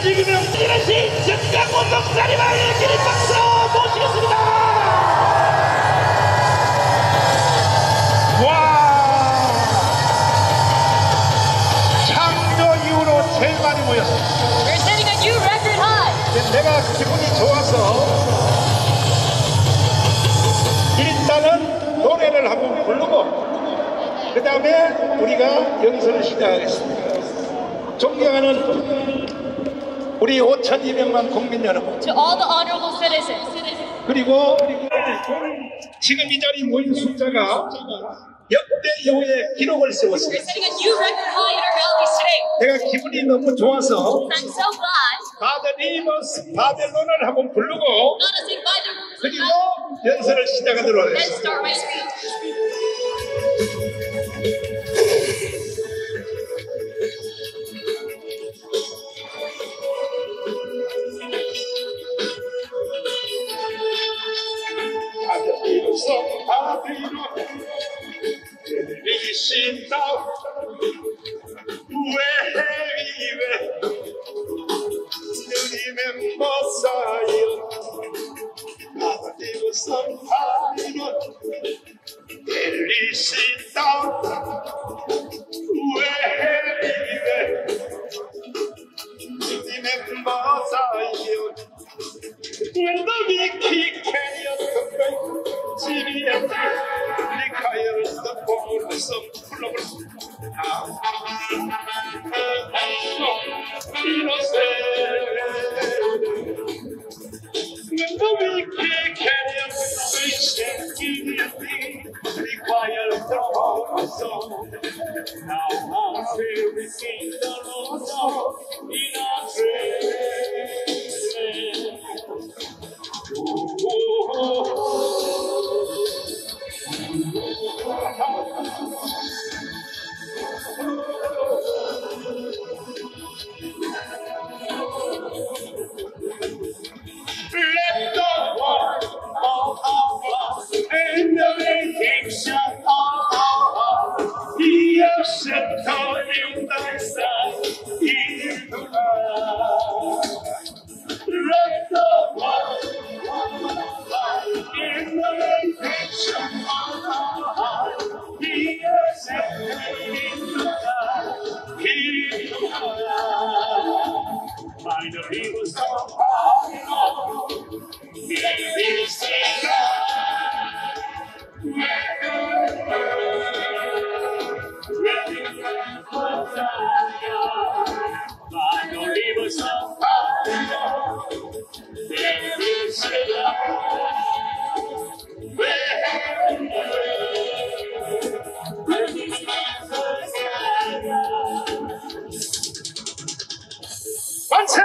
움직이며 이것이 정강훈 목사님을 기립 박수로 모시겠습니다. 와, 창조 이후로 제일 많이 모였습니다. We're setting a new record high. 내가 기분이 좋아서 일단은 노래를 한번 부르고 그 다음에 우리가 연설을 시작하겠습니다. 존경하는 우리 5,200만 국민 여러분, To all the honorable citizens, 그리고 지금 이 자리에 모인 숫자가 역대 여호의 기록을 we're 세웠습니다. setting a new record high in our rallies today. 내가 기분이 너무 좋아서 I'm so glad 바델리머스 바벨론을 한번 부르고 not to sing by the rules of 그리고 God, 연설을 시작하도록 then 하겠습니다. start my speech. When the Mickey Canyon CBM requires the fullness of when the Mickey Canyon requires the fullness of now I'm facing the Lord in our prayer. Let the word of our and the benediction of our be a shelter in thy sight, in the light. Let the word in the benediction of our heart be a shelter in the light, in the light. By the rivers of power, it is the by the rivers of power, there is 만세!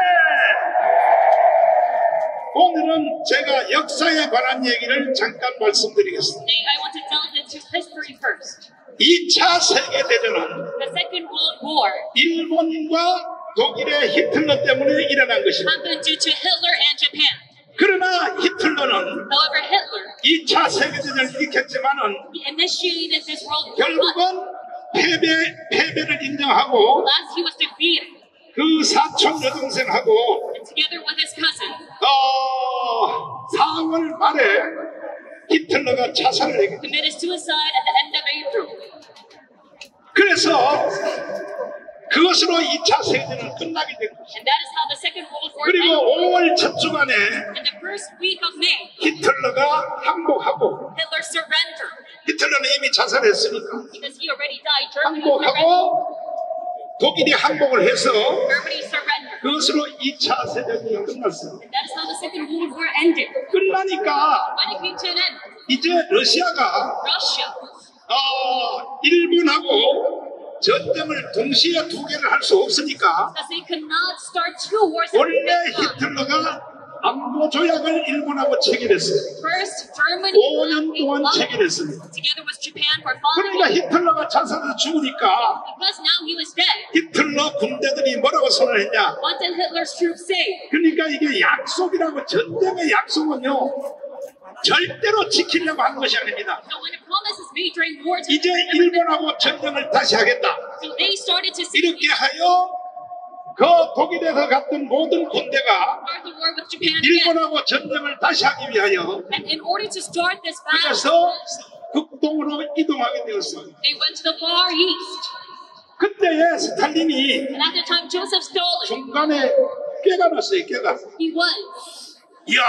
오늘은 제가 역사에 관한 얘기를 잠깐 말씀드리겠습니다. Today I want to delve into history first. 2차 세계대전은 The Second World War 일본과 독일의 히틀러 때문에 일어난 것입니다. happened due to Hitler and Japan. 그러나 히틀러는 However, Hitler 2차 세계대전을 일으켰지만은 initiated this world war. 결국은 패배를 인정하고 Last, he was defeated, 그 사촌 여동생하고 and together with his cousin, 4월 말에 히틀러가 자살을 했습니다. committed suicide at the end of April. 그래서 그것으로 2차 세계대전은 끝나게 된 것입니다. And that is how the Second World War 그리고 ended. 5월 첫 주간에 In the first week of May, 히틀러가 항복하고 Hitler surrendered 히틀러는 이미 자살했으니까 because he already died. Germany surrendered. 항복하고 독일이 항복을 해서 Germany surrendered. 그것으로 2차 세계대전이 끝났습니다. And that is how the Second World War ended. 끝나니까 When it came to an end, 이제 러시아가 Russia 일본하고 전쟁을 동시에 두 개를 할 수 없으니까 because they could not start two wars at the 원래 same time. 히틀러가 안보 조약을 일본하고 체결했어요. First, Germany 5년 made 동안 one 체결했습니다. together with Japan for 5 그러니까 years. 히틀러가 자살해서 죽으니까 Because now he was dead, 히틀러 군대들이 뭐라고 선언했냐? what did Hitler's troops say? 그러니까 이게 약속이라고, 전쟁의 약속은요 절대로 지키려고 하는 것이 아닙니다. So when a promise is made during wartime, 이제 일본하고 전쟁을 다시 하겠다. so they started to say, 이렇게 하여 그 독일에서 갔던 모든 군대가 start the war with Japan again. 일본하고 전쟁을 다시 하기 위하여 And in order to start this battle, 그래서 극동으로 이동하게 되었어요. they went to the Far East. 그때에 스탈린이 And at the time, Joseph Stalin, 중간에 깨가 났어요. 깨가. he was. 이야,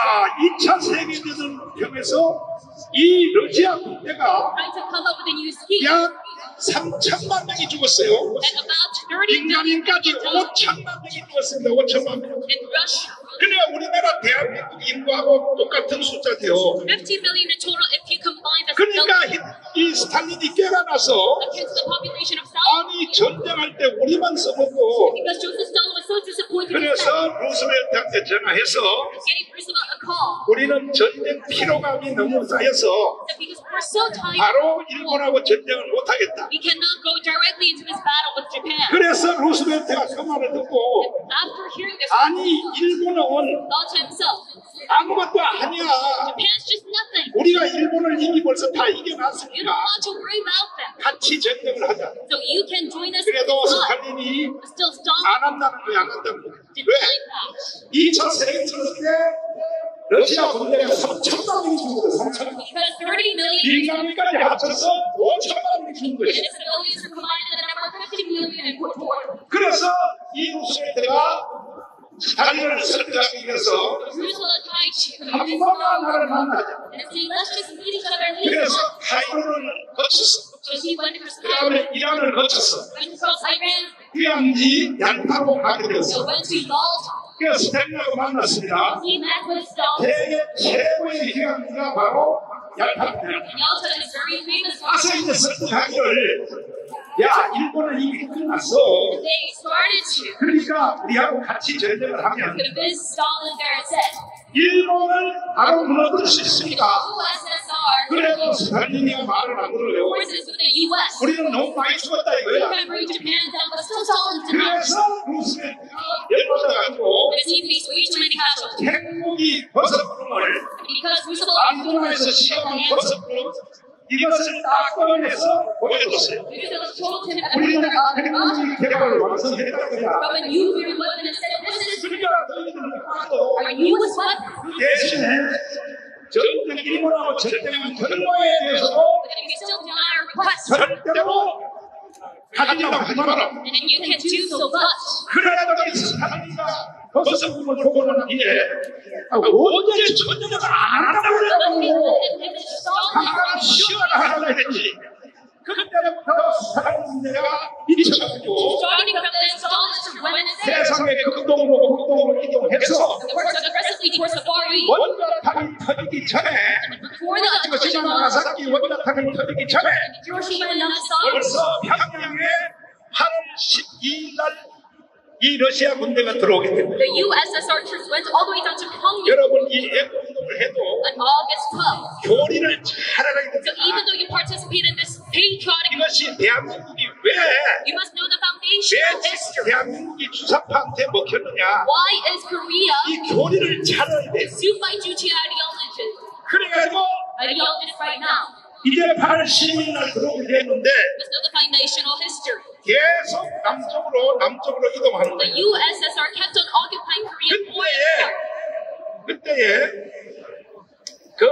2차 세계대전병에서 이 러시아 군대가 Trying to come up with a new scheme. 약 3천만 명이 죽었어요. And about 30 million 민간인까지 people died 5천만 명이 죽었습니다. 5천만 명. in Russia. 그러니까 우리나라 대한민국 인구하고 똑같은 숫자죠. 50 million in total if you combine the 그러니까 이 스탈린이 깨가 나서 against the population of Stalin. 아니 전쟁할 때 우리만 써먹고 Because Joseph Stalin was so disappointed in 그래서 himself, 루스벨트한테 전화해서 gave Roosevelt a call. 우리는 전쟁 피로감이 너무 쌓여서 That because we're so tired, 바로 일본하고 전쟁을 못하겠다. we cannot go directly into this battle with Japan. 그래서 루스벨트가 그 말을 듣고 After hearing this, 아니 일본은 thought to himself, 아무것도 아니야. Japan's just nothing. 우리가 일본을 이미 벌써 다 You don't 이겨놨으니까 want to worry about them. 같이 전쟁을 하자. So you can join us. 그래도 But 스탈린이 still, Stalin 안 한다는 거야, 안 한다는 거야. 왜? denied that. 2차 세계대전 때 러시아 군대가 3천만 명이 죽은 거야, 3천만 명. Because 30 million 민간인까지 합쳐서 5천만 명이 죽은 거야. and civilians are combined in the number of 50 million and put forward. 그래서 이 루스벨트가 스탈린을 설득하기 위해서 Roosevelt tried to 한 convince 번만 Stalin 나를 만나자. and say, let's just meet each other and leave 그래서 them. 카이로를 거쳤어. So he went across 그 Iran, 다음에 이란을 거쳤어. went across Iran, 휴양지 얄타로 가게 so 되었어. went to Yalta. 그래서 스탈린하고 만났습니다. He met with Stalin. 세계 최고의 휴양지가 바로 얄타입니다. Yalta is very famous for 가서 이제 설득하기를 야 일본은 이미 끝났어. they started to 그러니까 우리하고 같이 전쟁을 하면 convince Stalin there and said, 일본을 바로 무너뜨릴 수 있습니다. USSR 그래도 스탈린이가 말을 안 들어요. forces with the US. 우리는 너무 많이 죽었다 We 이거야. can bring Japan down, but still Stalin did not. 그래서 루스벨트가 열받아가지고 Because he faced way too many casualties. 핵무기 버섯구름을 Because Roosevelt 안전에서 시험한 버섯구름 이것을 딱 꺼내서 보여줬어요. Roosevelt told him 우리는 everything about 핵무기 개발을 완성했다 거야. from a nuclear weapon and said, this is 그러니까 너희들은 봐도 our US weapon. 그 대신에 전쟁 일본하고 전쟁한 결과에 대해서도 But if you still deny our request, 절대로 가지려고 하지 마라. and you can do so much. 그래야더니 스탈린이가 버섯구름을 보고 난 뒤에 언제 전쟁을 안 한다고 그러냐고 하나가 시원하라 했지. 그때부터 스탈린네가 미쳐가지고 Starting from then, Stalin went 세상의 극동으로 이동해서 and worked aggressively towards the Far East. 원자탄이 터지기 전에 Before the 히로시마 Hiroshima, 나가사키 원자탄이 터지기 전에 Hiroshima and Nagasaki, 벌써 평양에 8월 12일 날 이 러시아 군대가 들어오게 됩니다. the USSR troops went all the way down to Pyongyang 여러분 이 애국운동을 해도 on August 12th. 교리를 잘하게 So 됩니다. even though you participate in this patriotic, 이것이 대한민국이 왜 you must know the foundational history. 대한민국이 주사파한테 먹혔느냐. Why is Korea 이 교리를 잘해야 돼. consumed by Juche ideology? 그래가지고 Ideologies right now. 이제 8월 10일 날 들어오게 됐는데 You must know the foundational history. 계속 남쪽으로 이동하는 The 거예요. USSR kept on occupying Korea more and more. 그때에 그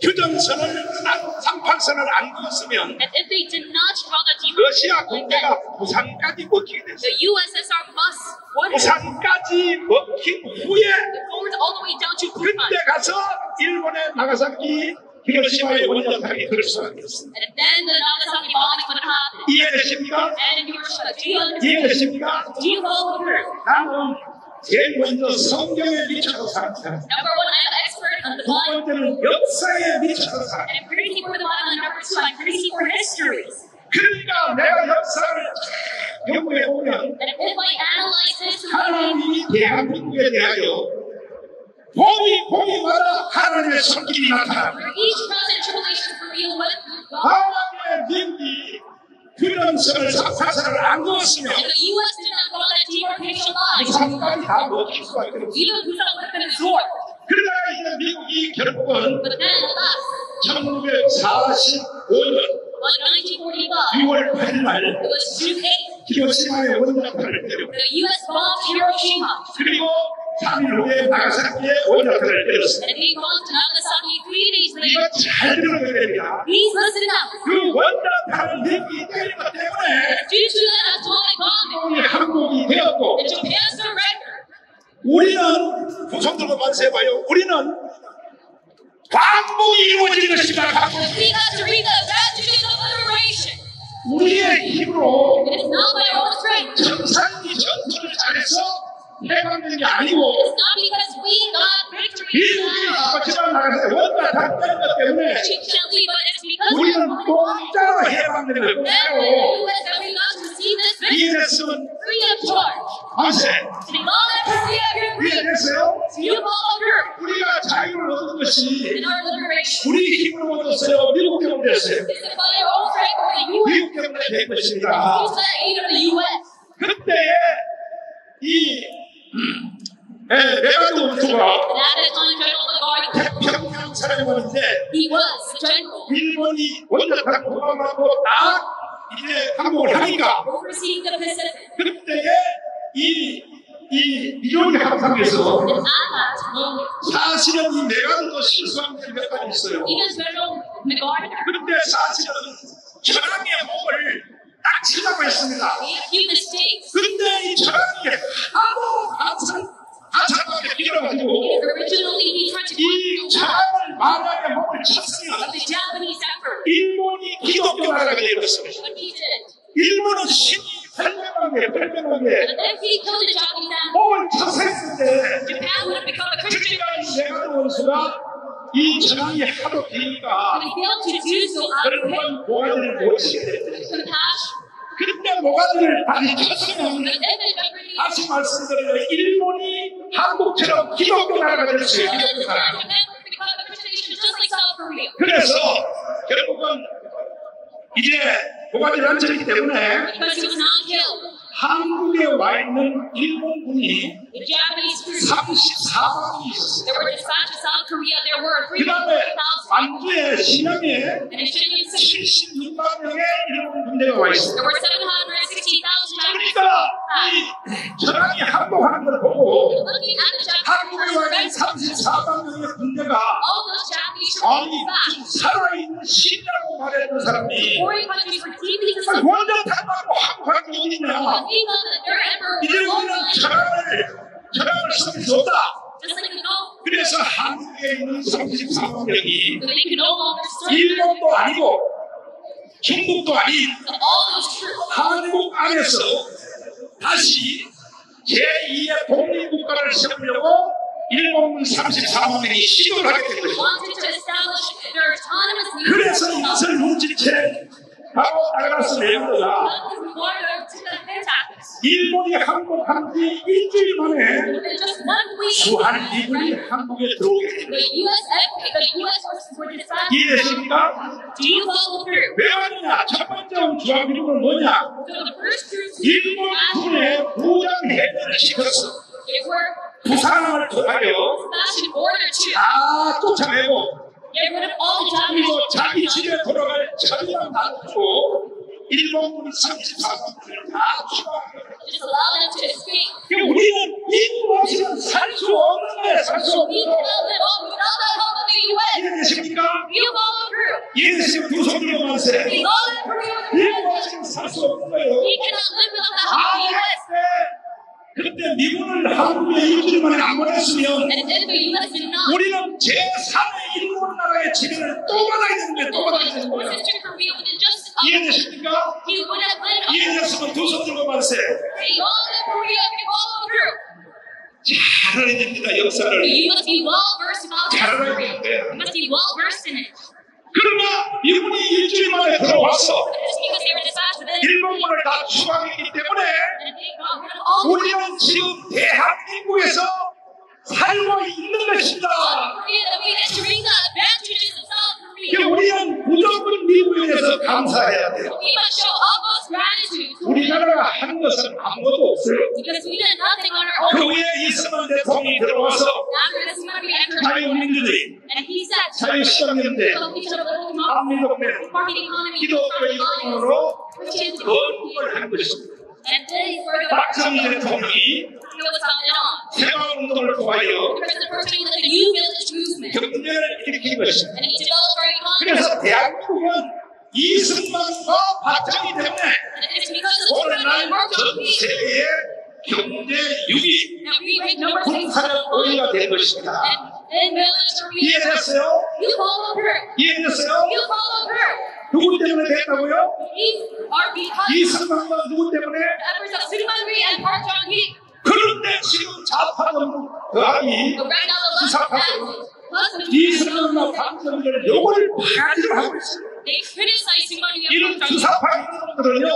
휴전선을 38선을 안 그었으면 And if they did not draw the 러시아 demarcation line, then 군대가 부산까지 먹히게 됐어요. the USSR would have 부산까지 먹힌 후에 forward all the way down to Busan. 그때 가서 일본의 나가사키 히로시마의 원자탄이 들 수밖에 없습니다. And then the Nagasaki bombing would happen. 이해되십니까? And Hiroshima. Do you understand? 이해되십니까? Do you follow through? 나는 제일 먼저 성경에 미쳐서 살았다. Number one, I'm an expert on the 두 Bible. 번째는 역사에 미쳐서 살았다. And I'm crazy for the Bible. And number two, I'm crazy for histories. 그러니까 내가 역사를 연구해 보면 And if I analyze history, 하나님이 대한민국에 대하여 봄이마다 하나님의 손길이 나타납니다. for each trials and tribulations reveal what God. 하나님의 미국이 휴전선을 38선을 안 그었으면 If the U.S. did not draw that demarcation line, 부산까지 다 먹힐 수가 있거든요. even Busan would have been absorbed. 그러다가 이제 미국이 결국은 But then, alas, 1945년 1945, 6월 8일 날 it was June 8th, 히로시마의 원자탄을 때렸고 the U.S. bombed Hiroshima, 그리고 3일 후에 나가사키에 원자탄을 때렸습니다. and they bombed Nagasaki 3 days 이거 later. 잘 들어야 됩니다. Please listen up. 그 원자탄을 때린 것 때문에 Due to that atomic bombing, 우리 한국이 되었고 and Japan surrendered. 우리는 후손 들고 만세해봐요. 우리는 광복이 이루어지는 것입니다. 광복. We got to reap the advantages of liberation. 우리의 힘으로 It is not by our own strength. 정상이 전투를 잘해서 해방된 게 아니고 It's not because we got victory in 일국이 battle. 아버지만 나가서 원자탄 때린 것 때문에 Chiefly, but it's because 우리는 공짜로 해방된 거예요. and 공짜로. the U.S. that we got to see this victory 이해됐으면 free of charge. 만세. And all that free of your freedom, 이해됐어요? you all through 우리가 자유를 얻은 것이 in our liberation. 우리 힘으로 얻었어요. 미국 때문에 됐어요. It's by your own strength or the U.S. 미국 때문에 된 것입니다. Use the aid of the U.S. 그때에 이 메가드 원투가 And at that time, General LaGuardia, 태평양 사령관인데 he was the general 일본이 원자탄 도망하고 딱 이제 한국을 하니까 overseeing the Pacific. 그때에 이 이론의 합상에서 And at that moment, 사실은 이 메가드도 실수한 게 몇 가지 있어요. even General MacArthur, 그런데 사실은 전함의 몸을 딱 치자고 했습니다. made a few mistakes. 그런데 이 전함이 하도 가상하게 밀어가지고 Originally, he tried to 이 control 전함을 만약에 몸을 쳤으면 the Japanese effort, 일본이 기독교 나라가 되었습니다. but he didn't. 일본은 신이 활명하게 And if he killed the Japanese effort, 몸을 쳤었는데 Japan would have become a Christian 그러니까 이 nation. 메가드 원수가 이 전함이 하도 기니까 But he failed to do so out of 그런 모가지를 못 치게 됐어요. compassion. 그때 모가지를 다시 쳤으면 But if it ever 다시 말씀드려요. 일본이 한국처럼 기독교 나라가 됐어요. 기독교 나라. Japan would become a Christian nation just like South Korea. 그래서 결국은 이제 모가지를 안 쳤기 때문에 Because he was not killed. 한국에 와 있는 일본군이 The Japanese troops 34만이 있었어요. that were dispatched to South Korea, there were 그 다음에 3,000. 만주에 신양에 And in Shenyang City, 76만 명의 일본 군대가 와 있어요. there were 760,000 Japanese. 그러니까 이 전함이 항복하는 걸 보고 Looking at the Japanese 한국에 와 있는 troops, 34만 명의 군대가 all those Japanese 아니 troops back. 살아있는 신이라고 말했던 사람이 Foreign countries were deeply 아니, concerned. 원자탄하고 항복하는 게 어딨냐. They thought that their emperor 이제 was 우리는 online, 전함을 섬길 수 없다. just like we know. 그래서 한국에 있는 34만 명이 So they could no longer serve 일본도 아니고 중국도 아닌 all those troops. 한국 안에서 다시 제2의 독립국가를 세우려고 일본군 34만 명이 시도를 하게 된 것입니다. Wanted to establish their autonomous 그래서 leadership. 이것을 눈치채 바로 다그라스 레이더가 일본이 항복한 지 일주일 만에 Within just 1 week, 주한 미군이 한국에 들어오게 됩니다. the U.S. forces were dispatched. 이해되십니까? Do you follow through? 왜 왔느냐? 첫 번째 온 주한 미군은 뭐냐? So the first troops 일본 군의 부장 해제를 시켰어. they were 부산을 통하여 dispatched in order to 다 쫓아내고 get rid of all the Japanese 그리고 자기 집에 돌아갈 자리만 놔두고 일본군이 34만 명을 다 추방해요. just allow them to escape. 우리는 인도 없이는 살 수 없는 거야, 살 수 We 없는 거. cannot live on without the help of the U.S. 이해되십니까? You follow through. 이해되시면 두 손 들고 만세. We all live for you. 인도 없이는 살 수 없는 거예요. We cannot live without the help of the U.S. 그때 미군을 한국에 일주일 만에 안 보냈으면 And if the U.S. did not, 우리는 제3의 일본 나라의 지배를 또 받아야 되는 거예요. 또 받아야 되는 거예요. Sister Korea within just a 이해되십니까? he would have been a 이해됐으면 두 손 들고 만세. We all live Korea if you follow through. 잘 알아야 됩니다, 역사를. You must be well versed about 잘 알아야 history. 되는데. You must be well versed in it. 그러나 미군이 일주일 만에 들어와서 Just because they were dispatched within 일본군을 다 추방했기 때문에 and they got rid of all the 우리는 지금 대한민국에서 살고 있는 것입니다. Korea that we get to reap the advantages of South Korea. 우리는 무조건 미국에 대해서 감사해야 돼요. We must show utmost gratitude 우리나라가 한 것은 아무것도 없어요. because we did nothing on our 그 own. 위에 이스만 대통령이 들어와서 After this country entered, 자유민주주의, and he said, 자유시장인데 한민족의 기독교 이론으로 건국을 한 것입니다. 박정희 대통령이 새마을운동을 통하여 경제를 일으킨 것입니다. 그래서 대한민국은 이승만과 박정희 때문에 오늘날 전 세계의 경제 6위 군사력 5위가 된 것입니다. 이해됐어요? 이해됐어요? 누구 때문에 됐다고요? 이승만과 누구 때문에? 그런데 지금 좌파는 그아이 수사하고 이승만과 박정희를 욕을 바가지로 하고 있어요. 이런 주사파 인들은요,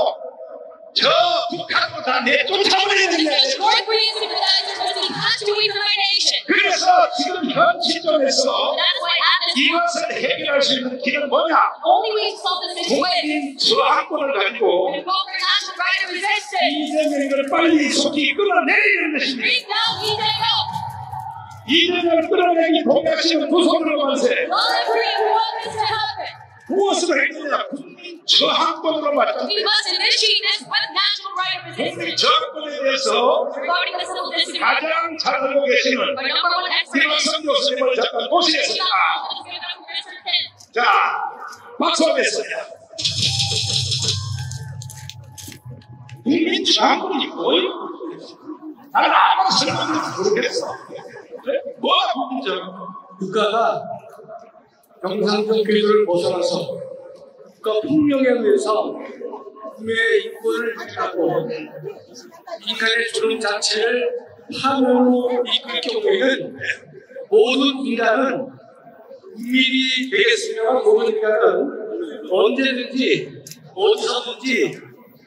저 북한으로 다 내쫓아버려야 된다. 그래서 지금 현 시점에서 이것을 해결할 수 있는 길은 뭐냐? 국민 저항권을 가지고 이재명을 빨리 속히 끌어내리는 것입니다. 이재명을 끌어내기 동의하시면 두 손으로 만세. 무엇으로 했느냐? 국민 저항권으로 맞다. 국민 저항권에 대해서 가장 잘 알고 계시는 김학성 교수님을 잠깐 모시겠습니다. 자, 박수 하겠습니다. 국민 저항권이 뭐예요? 나는 아무나 쓸모없는지 모르겠어. 뭐가 국민 저항권? 국가가 정상적 궤도를 벗어나서 국가 폭력에 의해서 국민의 인권을 유지하고 인간의 존엄 자체를 파멸로 이끌 경우에는 모든 인간은 국민이 되겠으며 모든 인간은 언제든지 어디서든지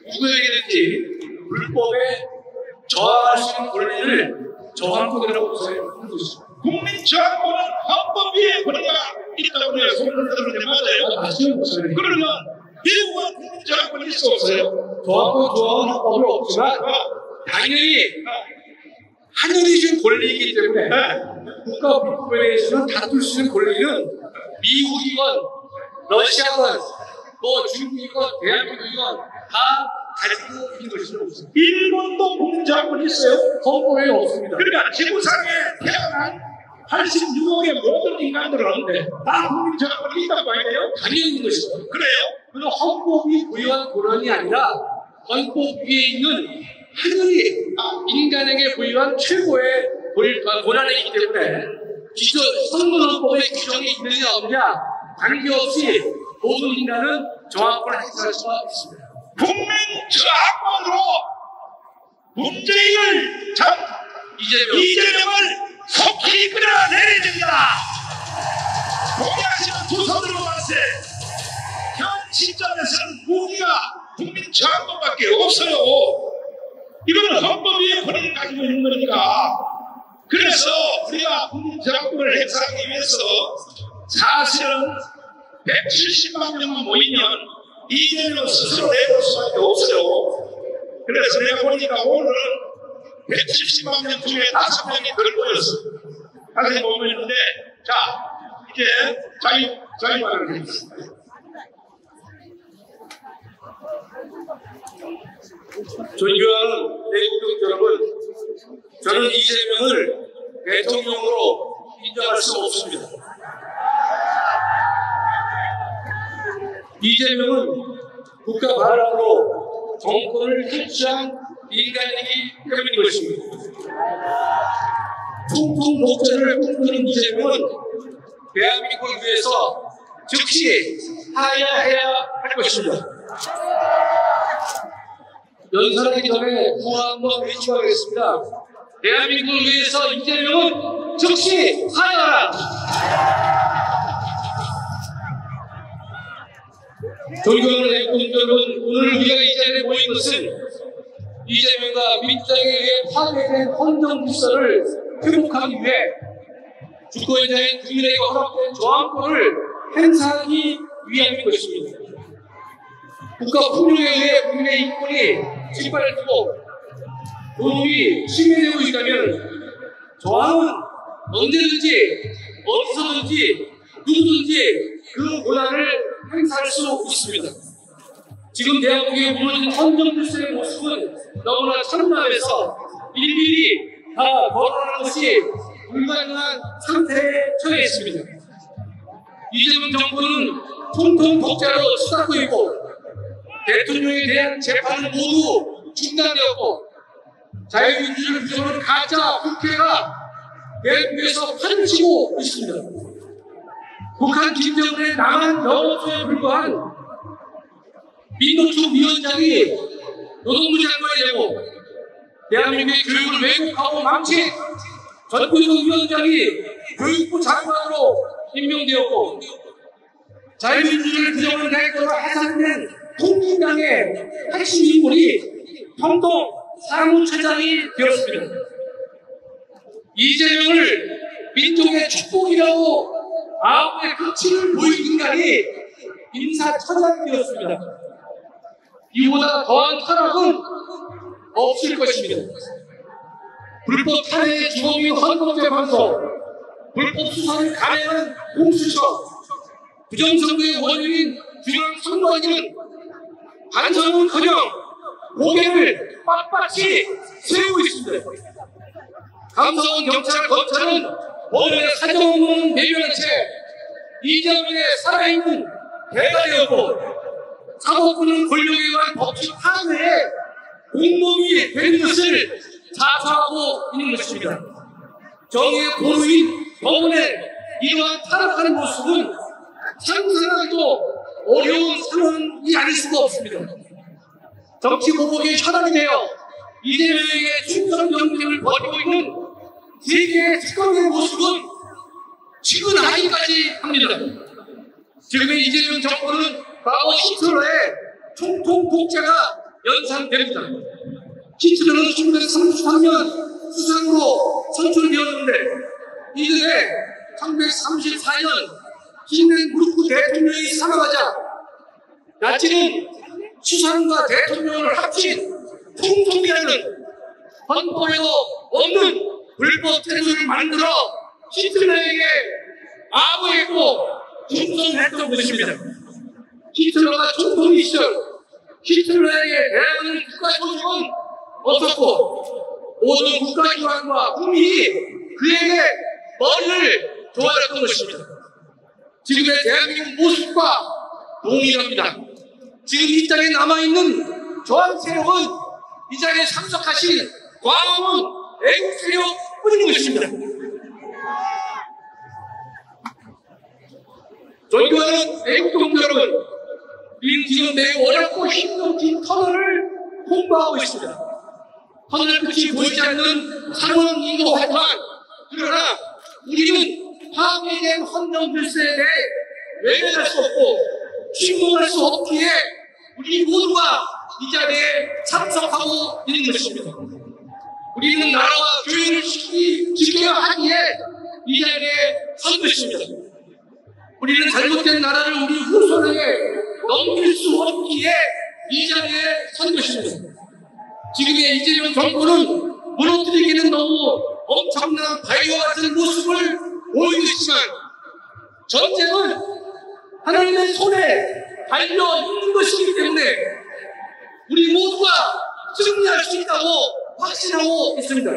누구에게든지 불법에 저항할 수 있는 권리를 저항권이라고 생각하는 것입니다. 국민 저항권은 헌법 위에 권리가 있다고 해요. 소리를 들었는데 맞아요? 그러면 미국은 국민 저항권이 있어 없어요? 저항권 조항은 헌법에 없지만 당연히 하늘이 준 권리이기 때문에 국가 불법에 대해서는 다툴 수 있는 권리는 미국이건 러시아건 또 중국이건 대한민국이건 다 가지고 있는 것입니다. 일본도 국민 저항권이 있어요? 헌법에 없습니다. 그러니까 지구상에 태어난 86억의 모든 인간들은 다 국민 저항권이 있다고 아니에요? 당연히 있는 것이죠. 그래요? 그건 헌법이 부여한 권한이 아니라 헌법 위에 있는 하늘이 인간에게 부여한 최고의 권한이기 때문에 선거헌법에 규정이 있느냐 없느냐 관계없이 모든 인간은 저항권을 행사할 수가 있습니다. 국민 저항권으로 문재인을 이재명을 속히 끌어내려야 됩니다. 동의하시는 두 손으로 만세. 현 시점에서는 무기가 국민 저항권밖에 없어요. 이거는 헌법 위에 권리를 가지고 있는 거니까. 그래서 우리가 국민 저항권을 행사하기 위해서 사실은 170만 명만 모이면 이재명 스스로 내볼 수밖에 없어요. 그래서 내가 보니까 오늘은 170만 명 중에 5명이 덜 보였어. 다시 보였는데, 자, 이제 자유말을 하겠습니다. 존경하는 대국민 여러분, 저는 이재명을 대통령으로 인정할 수 없습니다. 이재명은 국가 반항으로 정권을 탈취한 인간이기 때문인 것입니다. 통통 독재를 꿈꾸는 이재명은 대한민국을 위해서 즉시 하야해야 할 것입니다. 연설하기 전에 구호 한번 외치겠습니다. 대한민국을 위해서 이재명은 즉시 하야하라! 존경하는 애국민 여러분, 오늘 우리가 이 자리에 모인 것은 이재명과 민주당에 의해 파괴된 헌정 질서를 회복하기 위해 주권자인 국민에게 허락된 저항권을 행사하기 위함인 것입니다. 국가 폭력에 의해 국민의 인권이 짓밟히고 노동이 침해되고 있다면 저항은 언제든지 어디서든지 누구든지 그 권한을 행사할 수 있습니다. 지금 대한민국에 무너진 헌정질서의 모습은 너무나 참담해서 일일이 다 거론하는 것이 불가능한 상태에 처해 있습니다. 이재명 정부는 통통 독재로 수사하고 있고 대통령에 대한 재판은 모두 중단되었고 자유민주주의를 부정하는 가짜 국회가 대한민국에서 판을 치고 있습니다. 북한 김정은의 남한 영어소에 불과한 민노총 위원장이 노동부 장관이 되고 대한민국의 교육을 왜곡하고 망친 전교조 위원장이 교육부 장관으로 임명되었고 자유민주주의를 부정하는 대학교가 해산된 통진당의 핵심 인물이 평동 사무처장이 되었습니다. 이재명을 민족의 축복이라고 아홉의 극치를 보인 인간이 인사처장이 되었습니다. 이보다 더한 타락은 없을 것입니다. 불법 탄핵의 주범인 헌법재판소, 불법 수사를 감행한 공수처, 부정선거의 원인인 중앙선관위는 반성은커녕 고개를 빳빳이 세우고 있습니다. 감사원, 경찰, 검찰은 원래 사정없는 내면한 채 이재명의 살아있는 대가리였고 사법부는 권력에 관한 법칙 하나에 공범이 되는 것을 자수하고 있는 것입니다. 정의의 보루인 법원의 이러한 타락하는 모습은 상상하기도 어려운 상황이 아닐 수가 없습니다. 정치 보복의 혈안이 되어 이재명에게 충성 경쟁을 벌이고 있는 세계의 특검의 모습은 치근하기까지 합니다. 지금의 이재명 정권은 과거 히틀러의 총통 독재가 연상됩니다. 히틀러는 1933년 수상으로 선출되었는데 이듬해 1934년 힌덴부르크 대통령이 사망하자 나치는 수상과 대통령을 합친 총통이라는 헌법에도 없는 불법 태도를 만들어 히틀러에게 아부했고 충성했던 것입니다. 히틀러가 총통이 시절 히틀러에게 대항하는 국가조직은 없었고 모든 국가기관과 국민이 그에게 머리를 조아렸던 것입니다. 지금의 대한민국 모습과 동일합니다. 지금 이 땅에 남아있는 저항 세력은 이 자리에 참석하신 광화문 애국 세력뿐인 것입니다. 존경하는 애국동 여러분, 우리는 지금 매우 어렵고 힘든 터널을 통과하고 있습니다. 터널 끝이 보이지 않는 상황이기도 하지만 그러나 우리는 파괴된 헌정질서에 대해 외면할 수 없고 침묵할 수 없기에 우리 모두가 이 자리에 참석하고 있는 것입니다. 우리는 나라와 교회를 지켜야 하기에 이 자리에 선 것입니다. 우리는 잘못된 나라를 우리 후손에게 넘길 수 없기에 이 자리에 선 것입니다. 지금의 이재명 정부는 무너뜨리기는 너무 엄청난 바위와 같은 모습을 보이고 있지만 전쟁은 하나님의 손에 달려 있는 것이기 때문에 우리 모두가 승리할 수 있다고 확신하고 있습니다.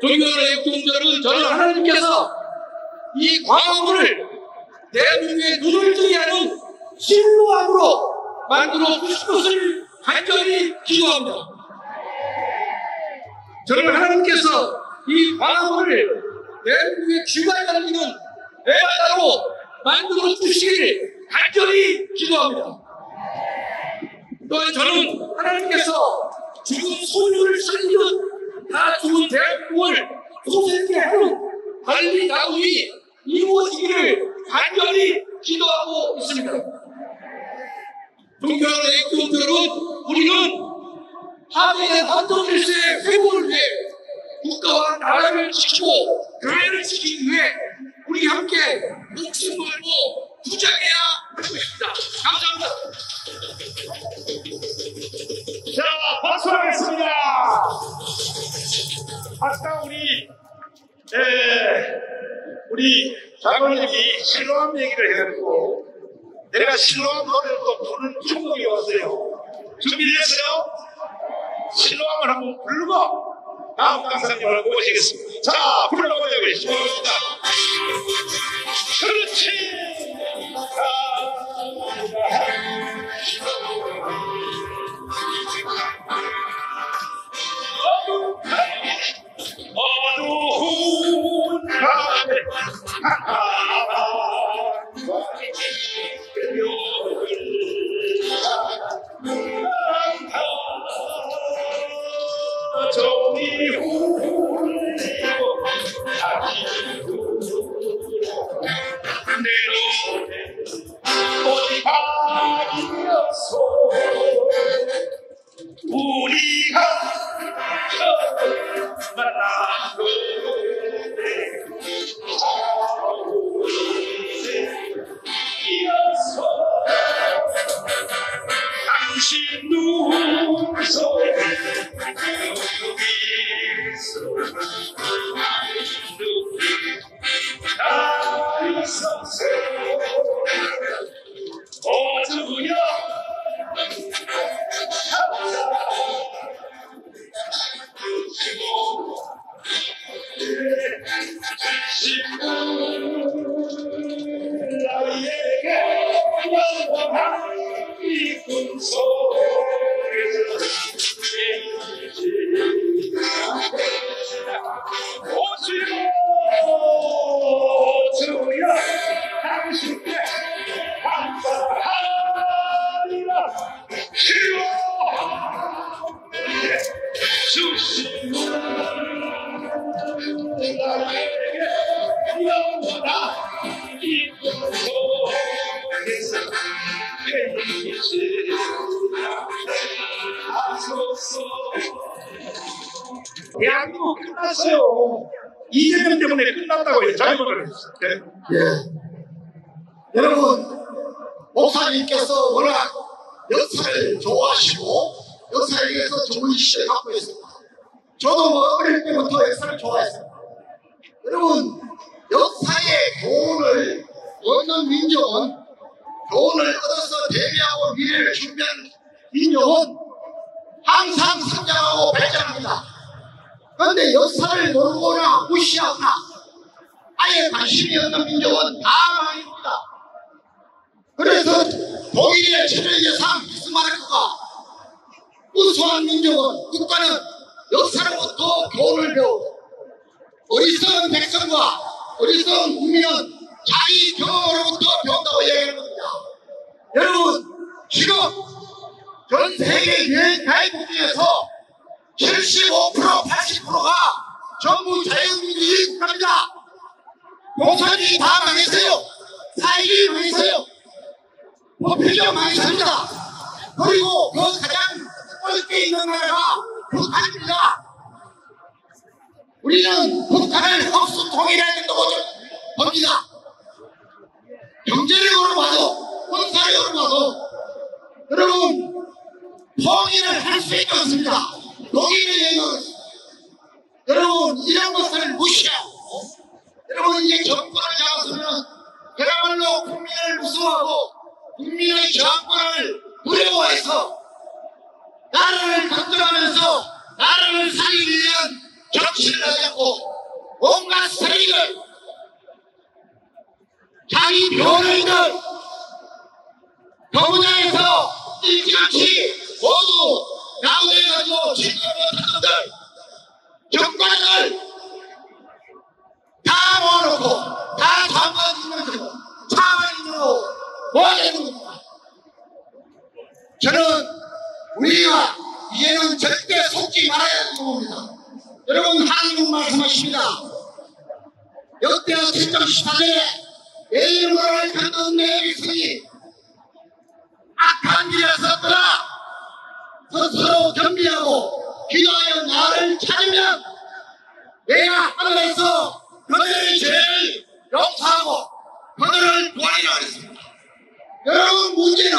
존경하는 애국동 여러분, 저는 하나님께서 이 광화문을 대한민국의 눈을 뜨게 하는 신로함으로 만들어 주실 것을 간절히 기도합니다. 저는 하나님께서 이 광화문을 대한민국의 귀가 열리는 에바다로 만들어 주시길 간절히 기도합니다. 또한 저는 하나님께서 죽은 소유를 살리는 다 죽은 대한민국을 소생케 하는 관리 나눔이 이루어지기를 간절히 기도하고 있습니다. 존경하는 애국동 여러분, 우리는 파괴된 헌정질서의 회복을 위해 국가와 나라를 지키고 교회를 지키기 위해 우리 함께 목숨 걸고 투쟁해야 할 것입니다. 감사합니다. 자, 박수하겠습니다. 아까 우리 장로님이 실로암 얘기를 해가지고 내가 실로암 노래를 또 부르는 충동이 왔어요. 준비됐어요? 실로암을 한번 부르고 다음 강사님을 모시겠습니다. 자, 불러보자고요. 시작. 그렇지. 어두운 밤에 종이 울리고 내 노래 어디 밤이었어 우리가 만나고 이어서 당신 눈속에 다 있었어 어두야 나에게 영원한 이 꿈속에서 오주야 당신께 감사하리라 주여 주시는 나에게 영원한 이 꿈속에서 하소서. 대한민국 끝났어요. 이재명 때문에 끝났다고요. 잘못을 했어요. 예. 여러분, 목사님께서 워낙 역사를 좋아하시고 역사에 대해서 좋은 시를 갖고 있습니다. 저도 뭐 어릴 때부터 역사를 좋아했습니다. 여러분, 역사의 교훈을 얻는 민족은 교훈을 얻어서 대비하고 미래를 준비한 민족은 항상 성장하고 발전합니다. 그런데 역사를 모르거나 무시하거나 아예 관심이 없는 민족은 다 망합니다. 그래서 독일의 천연예상 비스마르크가 우수한 민족은 국가는 역사로부터 교훈을 배우고 어리석은 백성과 어리석은 국민은 자기 경험으로부터 배운다고 얘기하는 겁니다. 여러분, 지금 전 세계 유엔 가입국 중에서 75%, 80%가 전부 자유민주주의 국가입니다. 공산주의 다 망했어요. 사회주의 망했어요. 법회적 망했습니다. 그리고 그 가장 꼴찌에 있는 나라가 북한입니다. 우리는 북한을 흡수 통일해야 된다고 봅니다. 경제력으로 봐도 군사력으로 봐도 여러분 통일을 할 수 있겠습니다. 독일의 얘기는 여러분 이런 것을 무시하고 여러분 이제 정권을 잡았으면 그야말로 국민을 무서워하고 국민의 저항권을 두려워해서 나라를 걱정하면서 나라를 살리기 위한 정치를 하지 않고 온갖 세력을 자기 변호인들 법원에서 일찌감치 모두 나오돼가지고 책임을 탔던들 정권을 다 모아놓고 다 잠궈주면서 차관인으로 모아내는 겁니다. 저는 우리가 이제는 절대 속지 말아야 한다고 봅니다. 여러분 한국 말씀하십니다. 역대하 7.14절에 내 이름을 갖는 내 백성이 악한 길에 섰더라 스스로 겸비하고 기도하여 나를 찾으면 내가 하늘에서 그들의 죄를 용서하고 그들을 구하리라 그랬습니다. 여러분 문제는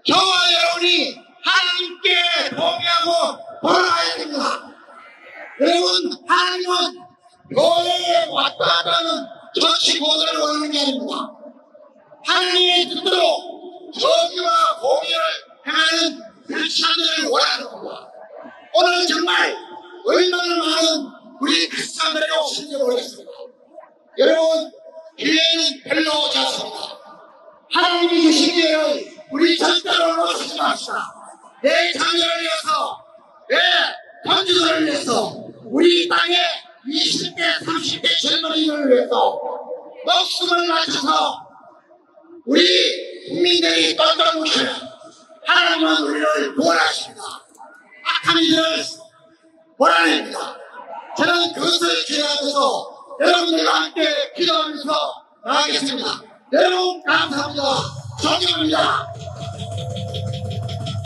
저와 여러분이 하나님께 동의하고 돌아가야 됩니다. 여러분 하나님은 교회에 왔다 갔다 하는 정치고들을 원합니다. 하나님의 뜻대로 정의와 공의를 행하는 크리스찬들을 원하는 겁니다. 오늘 정말 얼마나 많은 우리 크리스찬들이 오신지 모르겠습니다. 여러분, 기회는 별로 오지 않습니다. 하나님이 주신 기회를 우리 절대로 놓치지 맙시다. 내 자녀를 위해서, 내 손주들을 위해서, 우리 땅의 20대, 30대 젊은이들을 위해서 목숨을 바쳐서 우리 국민들이 똘똘 뭉쳐요. 하나님은 우리를 구원하십니다. 악한 이들을 몰아냅니다. 저는 그것을 기대하면서 여러분들과 함께 기도하면서 나가겠습니다. 여러분 감사합니다. 존경합니다.